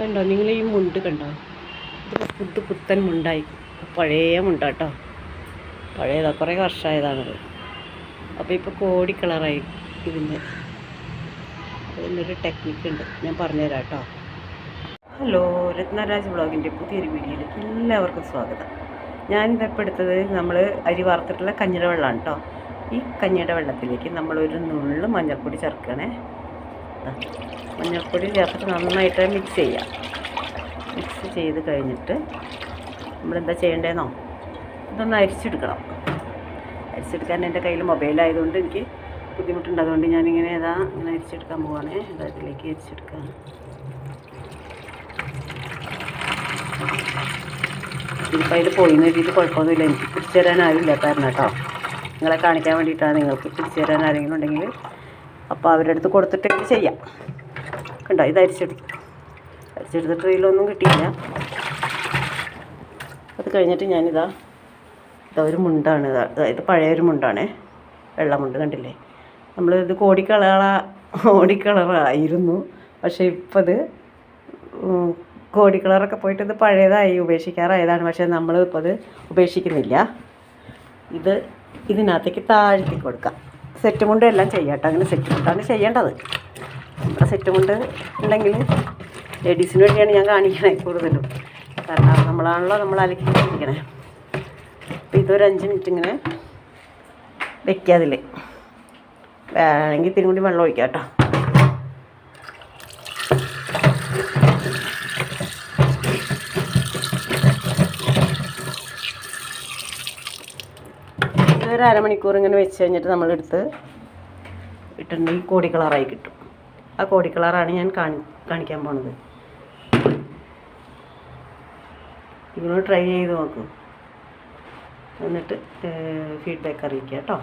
കണ്ടോ നിങ്ങൾ ഈ മുണ്ട് കണ്ടോ? ഇത് പുത്തൻ മുണ്ടായി, പഴയ മുണ്ടാട്ടോ, പഴയതാ, കുറേ വർഷമായതാണത്. അപ്പോൾ ഇപ്പോൾ കോടി കളറായി ഇതിനൊരു ടെക്നിക്കുണ്ട്, ഞാൻ പറഞ്ഞുതരാം കേട്ടോ. ഹലോ, രത്നരാജ് വ്ളോഗിൻ്റെ പുതിയൊരു വീഡിയോയിലേക്ക് എല്ലാവർക്കും സ്വാഗതം. ഞാനിതിപ്പോൾ എടുത്തത് നമ്മൾ അരി വാർത്തിട്ടുള്ള കഞ്ഞിയുടെ വെള്ളമാണ് കേട്ടോ. ഈ കഞ്ഞിയുടെ വെള്ളത്തിലേക്ക് നമ്മളൊരു നുള്ളു മഞ്ഞൾപ്പൊടി ചേർക്കണേ. മഞ്ഞൾപ്പൊടി ചേർത്തിട്ട് നന്നായിട്ട് മിക്സ് ചെയ്യാം. മിക്സ് ചെയ്ത് കഴിഞ്ഞിട്ട് നമ്മളെന്താ ചെയ്യേണ്ടതെന്നോ, ഇതൊന്ന് അരിച്ചെടുക്കണം. അരിച്ചെടുക്കാൻ എൻ്റെ കയ്യിൽ മൊബൈലായതുകൊണ്ട് എനിക്ക് ബുദ്ധിമുട്ടുണ്ട്. അതുകൊണ്ട് ഞാനിങ്ങനെ ഇങ്ങനെ അരിച്ചെടുക്കാൻ പോവാണേ. ഇതിലേക്ക് അരിച്ചെടുക്കാൻ ഇതിപ്പോൾ അതിൽ പോയിന്ന് എഴുതിയിട്ട് കുഴപ്പമൊന്നുമില്ല. എനിക്ക് പിടിച്ചു തരാൻ ആരും ഇല്ലാത്തായിരുന്നു കേട്ടോ. നിങ്ങളെ കാണിക്കാൻ വേണ്ടിയിട്ടാണ്. നിങ്ങൾക്ക് പിടിച്ചു തരാൻ ആരെങ്കിലും ഉണ്ടെങ്കിൽ അപ്പോൾ അവരുടെ അടുത്ത് കൊടുത്തിട്ട് ഇത് ചെയ്യാം. കണ്ടോ, ഇത് അരിച്ചെടുത്തിട്ട് ട്രെയിലൊന്നും കിട്ടിയില്ല. അത് കഴിഞ്ഞിട്ട് ഞാനിതാ ഒരു മുണ്ടാണ്, ഇത് പഴയൊരു മുണ്ടാണേ, വെള്ളമുണ്ട് കണ്ടില്ലേ. നമ്മളിത് കോടി കളറായിരുന്നു. പക്ഷേ ഇപ്പം ഇത് കോടി കളറൊക്കെ പോയിട്ട് ഇത് പഴയതായി, ഉപേക്ഷിക്കാറായതാണ്. പക്ഷേ നമ്മൾ ഇപ്പോൾ അത് ഉപേക്ഷിക്കുന്നില്ല. ഇതിനകത്തേക്ക് താഴ്ത്തി കൊടുക്കാം. സെറ്റ് മുണ്ട് എല്ലാം ചെയ്യാം കേട്ടോ. അങ്ങനെ സെറ്റ് മുണ്ടാണ് ചെയ്യേണ്ടത്. നമ്മുടെ സെറ്റ് മുണ്ട് ഉണ്ടെങ്കിൽ ലേഡീസിന് വേണ്ടിയാണ് ഞാൻ കാണിക്കണേ കൂടുതലും. കാരണം നമ്മളാണല്ലോ നമ്മൾ അലക്കിയിരിക്കണേ. അപ്പോൾ ഇതൊരു 5 മിനിറ്റ് ഇങ്ങനെ വെക്കുക. അതിൽ വേണമെങ്കിൽ ഇത്തിരി കൂടി വെള്ളം ഒഴിക്കാം കേട്ടോ. ഇതൊരു അരമണിക്കൂർ ഇങ്ങനെ വെച്ച് കഴിഞ്ഞിട്ട് നമ്മളെടുത്ത് ഇട്ടിട്ടുണ്ടെങ്കിൽ കോടി കളറായി കിട്ടും. ആ കോടി കളറാണ് ഞാൻ കാണിക്കാൻ പോണത്. നിങ്ങൾ ട്രൈ ചെയ്ത് നോക്കൂ, എന്നിട്ട് ഫീഡ്ബാക്ക് അറിയിക്കുക കേട്ടോ.